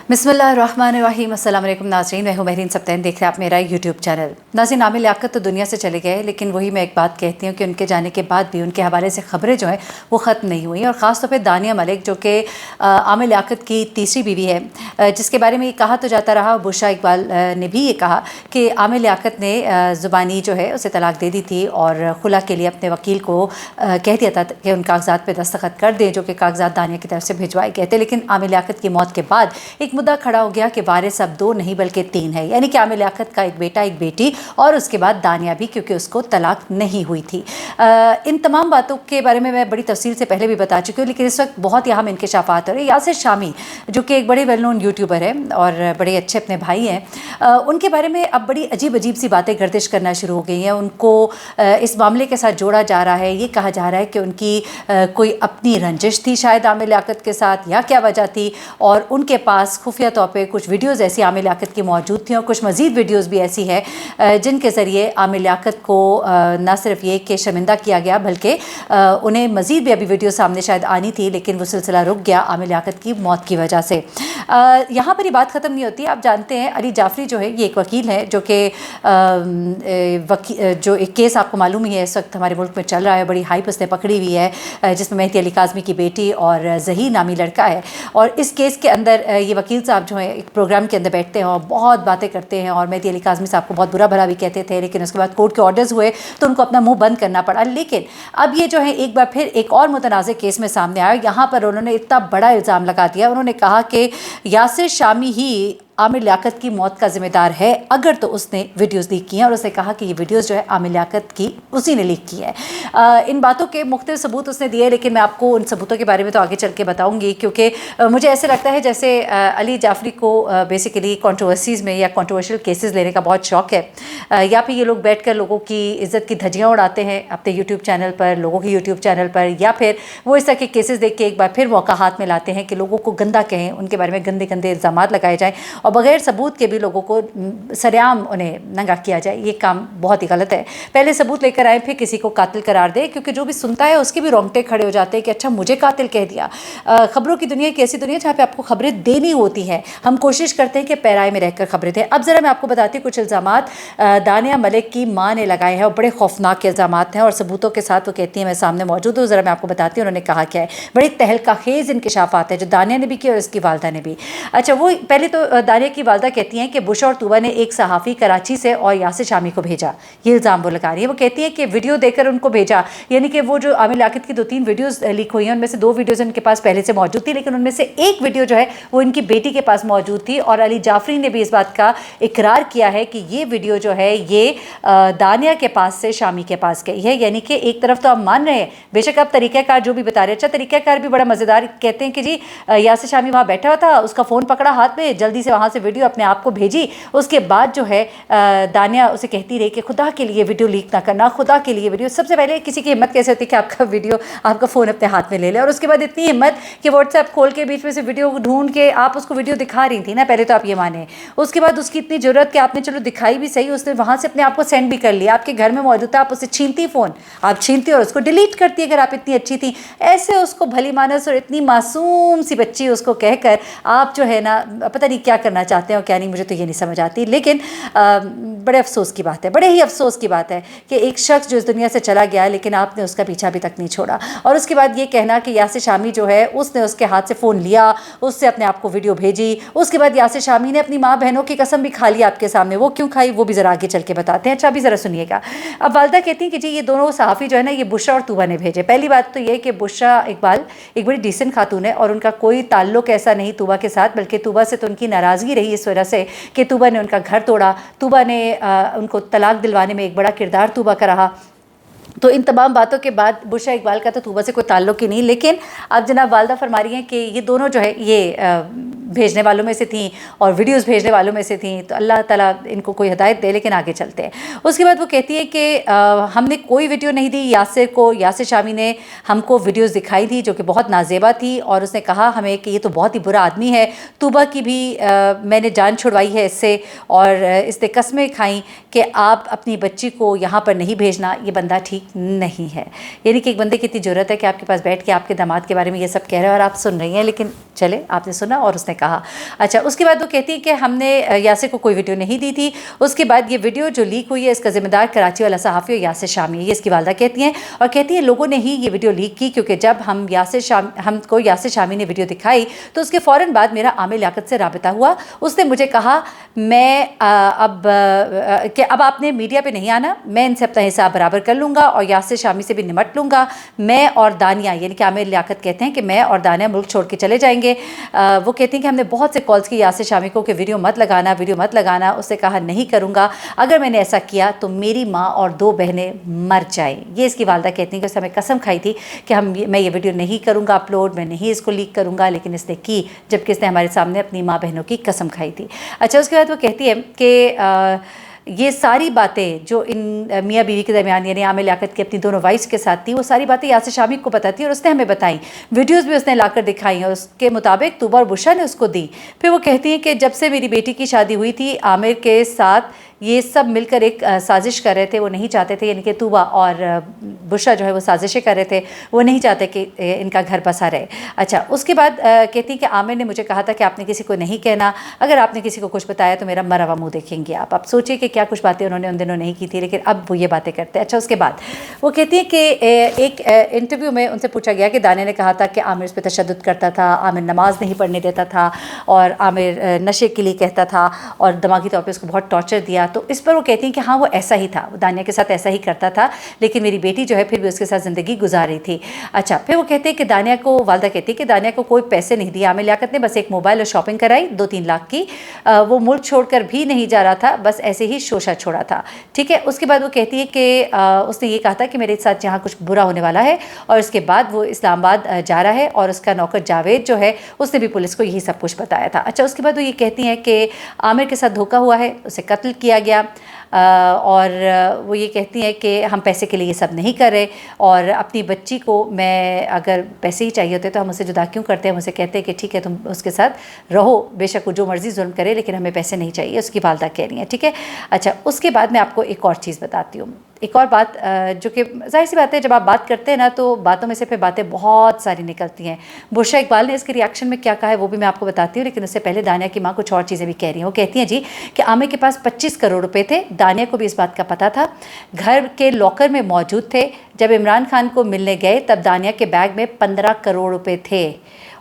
बिस्मिल्लाहिर्रहमानिर्रहीम। अस्सलाम वालेकुम नाज़रीन, मैं हूँ महरीन सब्तैन, देख रहे हैं आप मेरा यूट्यूब चैनल। नाज़रीन, आमिर लियाकत तो दुनिया से चले गए, लेकिन वही मैं एक बात कहती हूँ कि उनके जाने के बाद भी उनके हवाले से ख़बरें जो हैं वो ख़त्म नहीं हुई। और ख़ास तौर पे दानिया मलिक जो कि आमिर लियाकत की तीसरी बीवी है, जिसके बारे में ये कहा तो जाता रहा, बुशरा इकबाल ने भी ये कहा कि आमिर लियाकत ने ज़ुबानी जो है उसे तलाक दे दी थी और खुला के लिए अपने वकील को कह दिया था कि उन कागज़ात पर दस्तखत कर दें, जो कि कागज़ात दानिया की तरफ से भिजवाए गए थे। लेकिन आमिर लियाकत की मौत के बाद एक मुद्दा खड़ा हो गया कि वारिस अब 2 नहीं बल्कि 3 है, यानी कि आमिर लियाकत का एक बेटा एक बेटी और उसके बाद दानिया भी, क्योंकि उसको तलाक नहीं हुई थी। इन तमाम बातों के बारे में मैं बड़ी तफसील से पहले भी बता चुकी हूँ, लेकिन इस वक्त बहुत यहाँ इंकशाफात हो रहे हैं। यासिर शामी जो कि एक बड़े वेल नोन यूट्यूबर है और बड़े अच्छे अपने भाई हैं, उनके बारे में अब बड़ी अजीब अजीब सी बातें गर्दिश करना शुरू हो गई हैं। उनको इस मामले के साथ जोड़ा जा रहा है, ये कहा जा रहा है कि उनकी कोई अपनी रंजिश थी शायद आमिर लियाकत के साथ, या क्या वजह थी। और उनके पास खुफिया तौर पे कुछ वीडियोज़ ऐसी आमिर लियाकत की मौजूद थी और कुछ मज़ीद वीडियोज़ भी ऐसी है जिनके ज़रिए आमिर लियाकत को न सिर्फ ये कि शर्मिंदा किया गया, बल्कि उन्हें मज़ीद भी अभी वीडियो सामने शायद आनी थी, लेकिन वो सिलसिला रुक गया आमिर लियाकत की मौत की वजह से। यहाँ पर ये बात ख़त्म नहीं होती। आप जानते हैं अली जाफ़री जो है ये एक वकील है जो कि जो एक केस आपको मालूम ही है इस वक्त हमारे मुल्क में चल रहा है, बड़ी हाइप उसने पकड़ी हुई है, जिसमें मेहदी अली काज़मी की बेटी और ज़हीर नामी लड़का है। और इस केस के अंदर ये वकील साहब जो हैं एक प्रोग्राम के अंदर बैठते हैं और बहुत बातें करते हैं और मेहदी अली काज़मी साहब को बहुत बुरा भला भी कहते थे, लेकिन उसके बाद कोर्ट के ऑर्डर्स हुए तो उनको अपना मुंह बंद करना पड़ा। लेकिन अब ये जो है एक बार फिर एक और मुतनाज़ केस में सामने आया। यहाँ पर उन्होंने इतना बड़ा इल्ज़ाम लगा दिया, उन्होंने कहा कि यासिर शामी ही आमिर लियाकत की मौत का ज़िम्मेदार है अगर तो उसने वीडियोज़ लीक की हैं, और उसने कहा कि ये वीडियोज़ जो है आमिर लियाकत की उसी ने लीक की है। इन बातों के मुख्तलिफ सबूत उसने दिए, लेकिन मैं आपको उन सबूतों के बारे में तो आगे चल के बताऊँगी, क्योंकि मुझे ऐसे लगता है जैसे अली जाफ़री को बेसिकली कंट्रोवर्सीज़ में या कंट्रोवर्शियल केसेस लेने का बहुत शौक़ है, या फिर ये लोग बैठ कर लोगों की इज़्ज़त की धज्जियाँ उड़ाते हैं अपने यूट्यूब चैनल पर, लोगों के यूट्यूब चैनल पर, या फिर वो इस तरह के केसेस देख के एक बार फिर मौका हाथ में लाते हैं कि लोगों को गंदा कहें, उनके बारे में गंदे गंदे इल्ज़ामात लगाए जाएँ और बग़ैर सबूत के भी लोगों को सरेआम उन्हें नंगा किया जाए। ये काम बहुत ही गलत है। पहले सबूत लेकर आए फिर किसी को कातिल करार दे, क्योंकि जो भी सुनता है उसके भी रोंगटे खड़े हो जाते हैं कि अच्छा मुझे कातिल कह दिया। ख़बरों की दुनिया एक ऐसी दुनिया जहाँ पे आपको खबरें देनी होती हैं। हम कोशिश करते हैं कि पैराए में रहकर खबरें दें। अब ज़रा मैं आपको बताती हूँ कुछ इल्ज़ामात दानिया मलिक की माँ ने लगाए हैं और बड़े खौफनाक इल्ज़ामात हैं और सबूतों के साथ वो कहती है मैं सामने मौजूद हूँ। ज़रा मैं आपको बताती हूँ उन्होंने कहा क्या है। बड़े तहलका खेज़ इंकशाफात है जो दानिया ने भी किया और उसकी वालदा ने भी। अच्छा, वो पहले तो दानिया की वालदा कहती हैं कि बुशरा और तूबा ने एक सहाफ़ी कराची से और यासिर शामी को भेजा। ये इल्ज़ाम वो लगा रही है। वो कहती है कि वीडियो देकर उनको भेजा, यानी कि वो जो आमिर लियाकत की 2-3 वीडियोस लीक हुई हैं उनमें से 2 वीडियोस उनके पास पहले से मौजूद थी, लेकिन उनमें से एक वीडियो जो है वो इनकी बेटी के पास मौजूद थी। और अली जाफ़री ने भी इस बात का इकरार किया है कि ये वीडियो जो है ये दानिया के पास से शामी के पास गई है। यानी कि एक तरफ तो आप मान रहे हैं, बेशक आप तरीक़ाकार जो भी बता रहे हैं, अच्छा तरीक़ाकार भी बड़ा मज़ेदार, कहते हैं कि जी यासिर शामी वहाँ बैठा हुआ था, उसका फ़ोन पकड़ा हाथ में, जल्दी से वहाँ से वीडियो अपने आप को भेजी। उसके बाद जो है दानिया उसे कहती रही कि खुदा के लिए वीडियो लीक ना करना, खुदा के लिए वीडियो। सबसे पहले किसी की हिम्मत कैसे होती है कि आपका वीडियो, आपका फ़ोन अपने हाथ में ले ले, और उसके बाद इतनी हिम्मत कि व्हाट्सएप खोल के बीच में से वीडियो ढूंढ के आप उसको वीडियो दिखा रही थी ना, पहले तो आप ये माने। उसके बाद उसकी इतनी ज़रूरत कि आपने चलो दिखाई भी सही, उसने वहाँ से अपने आप को सेंड भी कर लिया, आपके घर में मौजूद था, आप उसे छीनती फ़ोन, आप छीनती और उसको डिलीट करती अगर आप इतनी अच्छी थी। ऐसे उसको भली मानस और इतनी मासूम सी बच्ची उसको कहकर आप जो है ना पता नहीं क्या करना चाहते हैं और क्या नहीं, मुझे तो ये नहीं समझ आती। लेकिन बड़े अफसोस की बात है, बड़े ही अफसोस की बात है कि एक शख्स जो इस दुनिया से चला गया लेकिन आपने उसका पीछा अभी तक नहीं छोड़ा। और उसके बाद ये कहना कि यासिर शामी जो है उसने उसके हाथ से फ़ोन लिया, उससे अपने आप को वीडियो भेजी, उसके बाद यासिर शामी ने अपनी माँ बहनों की कसम भी खा ली आपके सामने। वो क्यों खाई वो भी ज़रा आगे चल के बताते हैं। अच्छा अभी ज़रा सुनिएगा। अब वालदा कहती हैं कि जी ये दोनों सहाफ़ी जो है ना ये बुशरा और तूबा ने भेजे। पहली बात तो ये कि बुशरा इकबाल एक बड़ी डिसेंट खातून है और उनका कोई ताल्लुक़ ऐसा नहीं तूबा के साथ, बल्कि तूबा से तो उनकी नाराज़गी रही इस वजह से कि तूबा ने उनका घर तोड़ा, तूबा ने उनको तलाक दिलवाने में एक बड़ा किरदार तूबा का रहा। तो इन तमाम बातों के बाद बुशरा इकबाल का तो तूबा से कोई ताल्लुक़ ही नहीं। लेकिन अब जनाब वालदा फरमा रही हैं कि ये दोनों जो है ये भेजने वालों में से थी और वीडियोस भेजने वालों में से थी, तो अल्लाह ताला इनको कोई हिदायत दे। लेकिन आगे चलते हैं। उसके बाद वो कहती है कि हमने कोई वीडियो नहीं दी यासिर को, यासिर शामी ने हमको वीडियोस दिखाई थी जो कि बहुत नाजेबा थी और उसने कहा हमें कि ये तो बहुत ही बुरा आदमी है। तूबा की भी मैंने जान छुड़वाई है इससे और इसने कस्में खाई कि आप अपनी बच्ची को यहाँ पर नहीं भेजना, ये बंदा ठीक ठीक नहीं है। यानी कि एक बंदे की इतनी ज़रूरत है कि आपके पास बैठ के आपके दामाद के बारे में ये सब कह रहा है और आप सुन रही हैं, लेकिन चले आपने सुना और उसने कहा। अच्छा, उसके बाद वो कहती है कि हमने यासिर को कोई वीडियो नहीं दी थी। उसके बाद ये वीडियो जो लीक हुई है इसका ज़िम्मेदार कराची वाला सहाफ़ी यासिर शामी है, ये इसकी वालदा कहती हैं। और कहती हैं लोगों ने ही ये वीडियो लीक की, क्योंकि जब हमको यासिर शामी ने वीडियो दिखाई तो उसके फ़ौरन बाद मेरा आमिर लियाकत से राबिता हुआ। उसने मुझे कहा मैं अब आपने मीडिया पे नहीं आना, मैं इनसे अपना हिसाब बराबर कर लूँगा और यासिर शामी से भी निमट लूँगा। मैं और दानिया, यानी कि आमिर लियाकत कहते हैं कि मैं और दानिया मुल्क छोड़ के चले जाएंगे। वो कहती हैं कि हमने बहुत से कॉल्स की यासिर शामी को कि वीडियो मत लगाना। उसने कहा नहीं करूँगा, अगर मैंने ऐसा किया तो मेरी माँ और 2 बहनें मर जाएँ। ये इसकी वालदा कहती हैं कि उसने हमें कसम खाई थी कि मैं ये वीडियो नहीं करूँगा अपलोड, मैं नहीं इसको लीक करूँगा, लेकिन इसने की, जबकि इसने हमारे सामने अपनी माँ बहनों की कसम खाई थी। अच्छा, उसके बाद वो कहती है कि ये सारी बातें जो इन मियाँ बीवी के दरमियान, यानी आमिर लियाकत की अपनी दोनों वाइफ्स के साथ थी, वो सारी बातें यासिर शामी को पता थी और उसने हमें बताई। वीडियोस भी उसने लाकर दिखाई और उसके मुताबिक तूबा और बुशा ने उसको दी। फिर वो कहती हैं कि जब से मेरी बेटी की शादी हुई थी आमिर के साथ ये सब मिलकर एक साजिश कर रहे थे। वो नहीं चाहते थे, यानी कि तूबा और बुशा जो है वो साजिशें कर रहे थे, वो नहीं चाहते कि इनका घर बसा रहे। अच्छा, उसके बाद कहती कि आमिर ने मुझे कहा था कि आपने किसी को नहीं कहना, अगर आपने किसी को कुछ बताया तो मेरा मरा हुआ मुँह देखेंगे आप। सोचिए कि क्या कुछ बातें उन्होंने उन दिनों नहीं की थी, लेकिन अब वो ये बातें करते हैं। अच्छा, उसके बाद वो कहती है कि एक इंटरव्यू में उनसे पूछा गया कि दानिया ने कहा था कि आमिर उस पर तशद्दुद करता था, आमिर नमाज नहीं पढ़ने देता था और आमिर नशे के लिए कहता था और दिमागी तौर पर उसको बहुत टॉर्चर दिया। तो इस पर वो कहती हैं कि हाँ वो ऐसा ही था, वो दानिया के साथ ऐसा ही करता था, लेकिन मेरी बेटी जो है फिर भी उसके साथ ज़िंदगी गुजार रही थी। अच्छा, फिर वो कहते हैं कि दानिया को, वालदा कहती है कि दानिया को कोई पैसे नहीं दिए आमिर लियाकत ने, बस एक मोबाइल और शॉपिंग कराई 2-3 लाख की। वो मुल्क छोड़कर भी नहीं जा रहा था, बस ऐसे ही शोशा छोड़ा था। ठीक है, उसके बाद वो कहती है कि उसने ये कहा था कि मेरे साथ यहाँ कुछ बुरा होने वाला है, और उसके बाद वो इस्लामाबाद जा रहा है और उसका नौकर जावेद जो है उसने भी पुलिस को यही सब कुछ बताया था। अच्छा, उसके बाद वो ये कहती हैं कि आमिर के साथ धोखा हुआ है, उसे कत्ल किया गया, और वो ये कहती हैं कि हम पैसे के लिए ये सब नहीं कर रहे, और अपनी बच्ची को मैं अगर पैसे ही चाहिए होते तो हम उसे जुदा क्यों करते हैं। हम उसे कहते हैं कि ठीक है तुम उसके साथ रहो, बेशक वो जो मर्ज़ी जुल्म करे, लेकिन हमें पैसे नहीं चाहिए, उसकी वालदा कह रही हैं। ठीक है। अच्छा, उसके बाद मैं आपको एक और चीज़ बताती हूँ, एक और बात जो कि ज़ाहिर सी बात है, जब आप बात करते हैं ना तो बातों में से फिर बातें बहुत सारी निकलती हैं। बुशरा इकबाल ने इसके रिएक्शन में क्या कहा है वो भी मैं आपको बताती हूँ, लेकिन उससे पहले दानिया की माँ कुछ और चीज़ें भी कह रही हैं। वो कहती हैं जी कि आमिर के पास 25 करोड़ रुपए थे, दानिया को भी इस बात का पता था, घर के लॉकर में मौजूद थे। जब इमरान खान को मिलने गए तब दानिया के बैग में 15 करोड़ रुपए थे,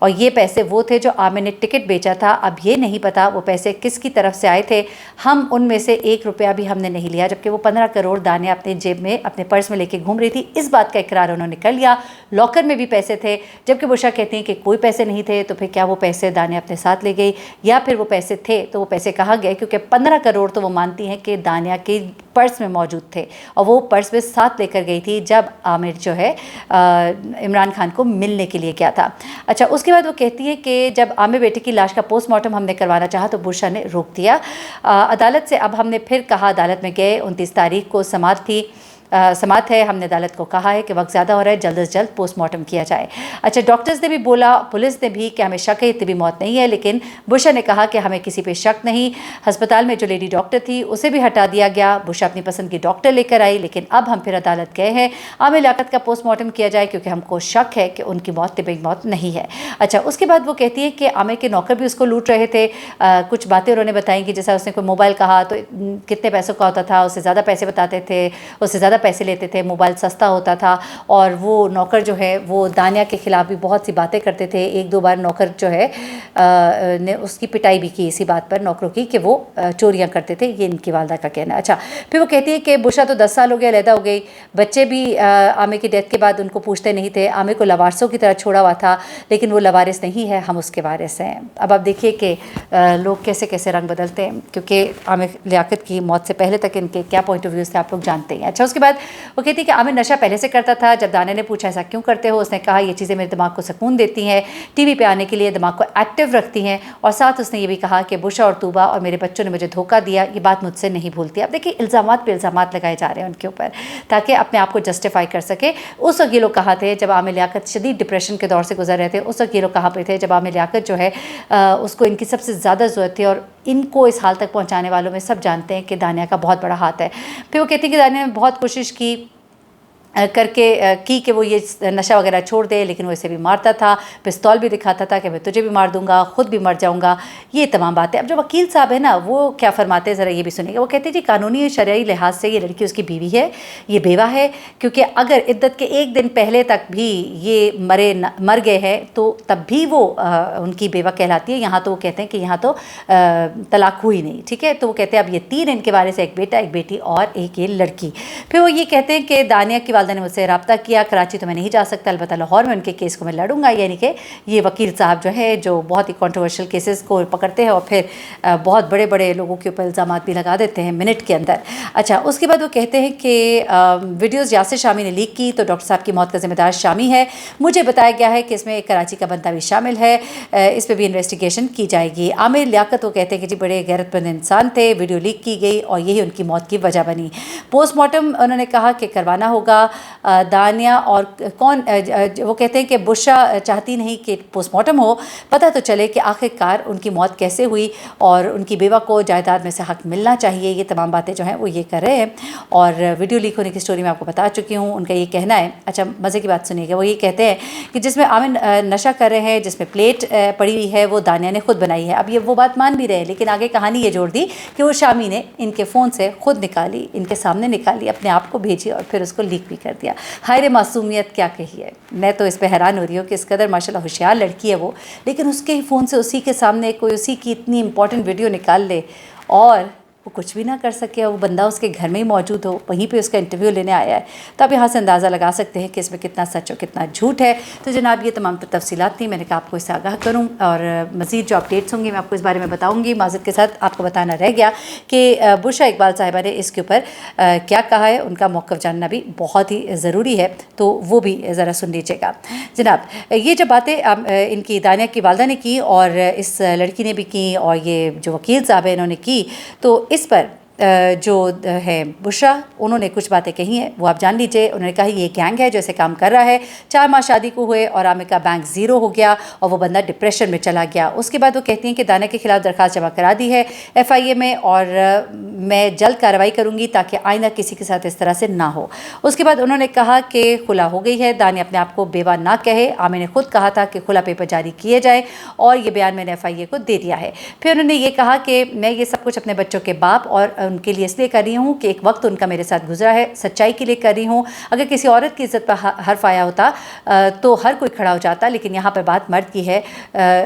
और ये पैसे वो थे जो आमिर ने टिकट बेचा था। अब ये नहीं पता वो पैसे किसकी तरफ से आए थे, हम उनमें से 1 रुपया भी हमने नहीं लिया, जबकि वो 15 करोड़ दानिया अपने जेब में, अपने पर्स में लेके घूम रही थी। इस बात का इकरार उन्होंने कर लिया। लॉकर में भी पैसे थे, जबकि बुशरा कहती हैं कि कोई पैसे नहीं थे। तो फिर क्या वो पैसे दानिया अपने साथ ले गई, या फिर वो पैसे थे तो वो पैसे कहाँ गए? क्योंकि 15 करोड़ तो वो मानती हैं कि दानिया के पर्स में मौजूद थे, और वो पर्स में साथ लेकर गई थी जब आमिर जो है इमरान खान को मिलने के लिए गया था। अच्छा, उसके बाद वो कहती है कि जब आमिर बेटे की लाश का पोस्टमार्टम हमने करवाना चाहा तो बुशरा ने रोक दिया। अदालत से अब हमने फिर कहा, अदालत में गए, 29 तारीख को समाअत थी, समाअत है, हमने अदालत को कहा है कि वक्त ज़्यादा हो रहा है, जल्द से जल्द पोस्टमार्टम किया जाए। अच्छा, डॉक्टर्स ने भी बोला, पुलिस ने भी, कि हमें शक है इतनी मौत नहीं है, लेकिन बुशरा ने कहा कि हमें किसी पे शक नहीं। अस्पताल में जो लेडी डॉक्टर थी उसे भी हटा दिया गया, बुशरा अपनी पसंद की डॉक्टर लेकर आई, लेकिन अब हम फिर अदालत गए हैं, आमिर लियाकत का पोस्टमार्टम किया जाए क्योंकि हमको शक है कि उनकी मौत तिबी मौत नहीं है। अच्छा, उसके बाद वो कहती है कि आमिर के नौकर भी उसको लूट रहे थे। कुछ बातें उन्होंने बताई कि जैसा उसने कोई मोबाइल कहा तो कितने पैसों का होता था, उससे ज़्यादा पैसे बताते थे, उससे ज़्यादा पैसे लेते थे, मोबाइल सस्ता होता था, और वो नौकर जो है वो दानिया के ख़िलाफ़ भी बहुत सी बातें करते थे। 1-2 बार नौकर जो है ने उसकी पिटाई भी की इसी बात पर, नौकरों की, कि वो चोरियां करते थे, ये इनकी वालदा का कहना है। अच्छा, फिर वो कहती है कि बुशरा तो 10 साल हो गया, अलहदा हो गई, बच्चे भी आमिर की डेथ के बाद उनको पूछते नहीं थे, आमिर को लवारसों की तरह छोड़ा हुआ था, लेकिन वो लवारिस नहीं है, हम उसके वारिस हैं। अब आप देखिए कि लोग कैसे कैसे रंग बदलते हैं, क्योंकि आमिर लियाकत की मौत से पहले तक इनके क्या पॉइंट ऑफ व्यूज़ थे आप लोग जानते हैं। अच्छा, उसके बाद वो कहती है कि आमिर नशा पहले से करता था। जब दानिया ने पूछा ऐसा क्यों करते हो, उसने कहा ये चीज़ें मेरे दिमाग को सुकून देती हैं, टीवी पे आने के लिए दिमाग को एक्टिव रखती हैं, और साथ उसने ये भी कहा कि बुशरा और तूबा और मेरे बच्चों ने मुझे धोखा दिया, ये बात मुझसे नहीं भूलती। अब देखिए इल्ज़ामात पे इल्ज़ामात लगाए जा रहे हैं उनके ऊपर ताकि अपने आप को जस्टिफाई कर सके। उस वक्त ये लोग कहा थे जब आमिर लियाकत शदीद डिप्रेशन के दौर से गुजर रहे थे, उस वक्त ये लोग कहा पे थे जब आमिर लियाकत जो है उसको इनकी सबसे ज़्यादा ज़रूरत थी, और इनको इस हाल तक पहुँचाने वालों में सब जानते हैं कि दानिया का बहुत बड़ा हाथ है। फिर वो कहती है कि दानिया ने बहुत कोशिश की کر کے کی کہ وہ یہ نشہ وغیرہ چھوڑ دے، لیکن وہ اسے بھی مارتا تھا، پستول بھی دکھاتا تھا کہ میں تجھے بھی مار دوں گا، خود بھی مر جاؤں گا، یہ تمام باتیں۔ اب جو وکیل صاحب ہے نا وہ کیا فرماتے ہیں ذرا یہ بھی سنیں گے۔ وہ کہتے ہیں جی قانونی اور شرعی لحاظ سے یہ لڑکی اس کی بیوی ہے، یہ بیوہ ہے، کیونکہ اگر عدت کے ایک دن پہلے تک بھی یہ مر گئے ہیں تو تب بھی وہ ان کی بیوہ کہلاتی ہے۔ یہاں تو وہ کہتے ہیں کہ یہاں تو طلاق ہوئی نہیں، ٹھیک ہے۔ تو وہ کہتے ہیں اب یہ 3 ان کے والے سے، ایک بیٹا، ایک بیٹی اور ایک یہ لڑکی۔ پھر وہ یہ کہتے ہیں کہ دانیہ کی والدہ نے مجھ سے رابطہ کیا، کراچی تو میں نہیں جا سکتا، البتہ لاہور میں ان کے کیس کو میں لڑوں گا۔ یعنی کہ یہ وکیل صاحب جو ہے جو بہت ہی کنٹروورشل کیسز کو پکڑتے ہیں اور پھر بہت بڑے بڑے لوگوں کے اوپر الزامات بھی لگا دیتے ہیں منٹ کے اندر۔ اچھا، اس کے بعد وہ کہتے ہیں کہ ویڈیوز یاسر شامی نے لیک کی تو ڈاکٹر صاحب کی موت کا ذمہ دار شامی ہے، مجھے بتایا گیا ہے کہ اس میں ایک کراچی کا بندہ بھی شامل ہے، اس پہ بھی انویسٹیگیشن کی جائے گی۔ عامر لیاقت وہ کہتے ہیں کہ جی بڑے غیرت مند انسان تھے، ویڈیو لیک کی گئی اور یہی ان کی موت کی وجہ بنی۔ پوسٹ مارٹم انہوں نے کہا کہ کروانا ہوگا۔ دانیہ اور کون، وہ کہتے ہیں کہ بشرا چاہتی نہیں کہ پوسٹ مارٹم ہو، پتہ تو چلے کہ آخر کار ان کی موت کیسے ہوئی اور ان کی بیوہ کو جائیداد میں سے حق ملنا چاہیے۔ یہ تمام باتیں جو ہیں وہ یہ کر رہے ہیں، اور ویڈیو لیک ہونے کی سٹوری میں آپ کو بتا چکی ہوں، ان کا یہ کہنا ہے۔ اچھا مزے کی بات سنیے گا، وہ یہ کہتے ہیں کہ جس میں عامر نشہ کر رہے ہیں، جس میں پلیٹ پڑی ہوئی ہے وہ دانیہ نے خود بنائی ہے۔ اب یہ وہ بات مان بھی رہے ہیں، لیکن آگے کہانی یہ جوڑ دی کہ وہ شامی نے ان کے فون سے خود نکالی، ان کے سامنے نکالی، اپنے آپ کو بھیجی اور پھر اس کو لیک بھی کر دیا۔ ہائے معصومیت کیا کہی ہے، میں تو اس پہ حیران ہو رہی ہوں کہ اس قدر ماشاءاللہ ہوشیار لڑکی ہے وہ، لیکن اس کے فون سے اسی کے سامنے کوئی اسی کی اتنی امپورٹنٹ ویڈیو نکال لے اور وہ کچھ بھی نہ کر سکے، وہ بندہ اس کے گھر میں ہی موجود ہو، وہیں پہ اس کا انٹرویو لینے آیا ہے۔ تو آپ یہاں سے اندازہ لگا سکتے ہیں کہ اس میں کتنا سچ اور کتنا جھوٹ ہے۔ تو جناب یہ تمام تفصیلات تھیں، میں نے کہا آپ کو اس سے آگاہ کروں، اور مزید جو اپڈیٹس ہوں گی میں آپ کو اس بارے میں بتاؤں گی۔ معذرت کے ساتھ آپ کو بتانا رہ گیا کہ بشرا اقبال صاحبہ نے اس کے اوپر کیا کہا ہے، ان کا موقف جاننا بھی بہت ہی ضروری ہے، تو وہ بھی ذرا سن لیجیے گا۔ جناب یہ جو باتیں ان کی دانیہ کی والدہ نے کی اور اس لڑکی نے بھی کی اور یہ جو وکیل صاحب ہیں انہوں نے کی، تو اس پر جو ہے بشرا انہوں نے کچھ باتیں کہی ہیں، وہ آپ جان لیجئے۔ انہوں نے کہا یہ گینگ ہے جو اسے کام کر رہا ہے، 4 ماہ شادی کو ہوئے اور عامر کا بینک زیرو ہو گیا اور وہ بندہ ڈپریشن میں چلا گیا۔ اس کے بعد وہ کہتی ہیں کہ دانیہ کے خلاف درخواست جمع کرا دی ہے FIA میں، اور میں جلد کارروائی کروں گی تاکہ آئندہ کسی کے ساتھ اس طرح سے نہ ہو۔ اس کے بعد انہوں نے کہا کہ خلا ہو گئی ہے، دانیہ اپنے آپ کو بیوہ نہ کہے، عامر نے خود کہا تھا کہ خلا پیپر جاری کیے جائیں اور یہ بیان میں نے FIA کو دے دیا ہے۔ پھر انہوں نے یہ کہا کہ میں یہ سب کچھ اپنے بچوں کے باپ اور ان کے لیے اس لیے کر رہی ہوں کہ ایک وقت ان کا میرے ساتھ گزرا ہے، سچائی کے لیے کر رہی ہوں۔ اگر کسی عورت کی عزت پر حرف آیا ہوتا تو ہر کوئی کھڑا ہو جاتا، لیکن یہاں پر بات مرد کی ہے،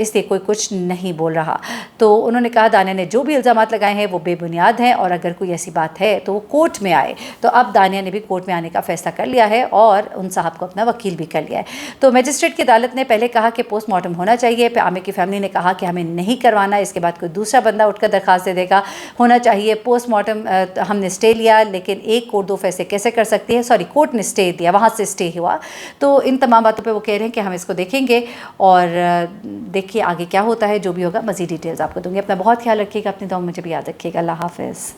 اس لیے کوئی کچھ نہیں بول رہا۔ تو انہوں نے کہا دانیہ نے جو بھی الزامات لگائے ہیں وہ بے بنیاد ہیں، اور اگر کوئی ایسی بات ہے تو وہ کورٹ میں آئے۔ تو اب دانیہ نے بھی کورٹ میں آنے کا فیصلہ کر لیا ہے اور ان صاحب کو اپنا وکیل بھی کر لیا ہے۔ تو میجسٹریٹ کی عدالت نے پہلے کہا کہ پوسٹ مارٹم ہونا چاہیے، پھر عامر کی فیملی نے کہا کہ ہمیں نہیں کروانا، اس کے بعد کوئی دوسرا بندہ اٹھ کر درخواست دے دے گا ہونا چاہیے پوسٹ مارٹم۔ ہم نے اسٹے لیا، لیکن ایک کورٹ 2 فیصلے کیسے کر سکتی ہے، سوری کورٹ نے اسٹے دیا، وہاں سے اسٹے ہوا۔ تو ان تمام باتوں پہ وہ کہہ رہے ہیں کہ ہم اس کو دیکھیں گے اور دیکھیے آگے کیا ہوتا ہے، جو بھی ہوگا مزید ڈیٹیلز آپ کو دوں گی۔ اپنا بہت خیال رکھیے گا، اپنی دعاؤں میں مجھے بھی یاد رکھیے گا۔ اللہ حافظ۔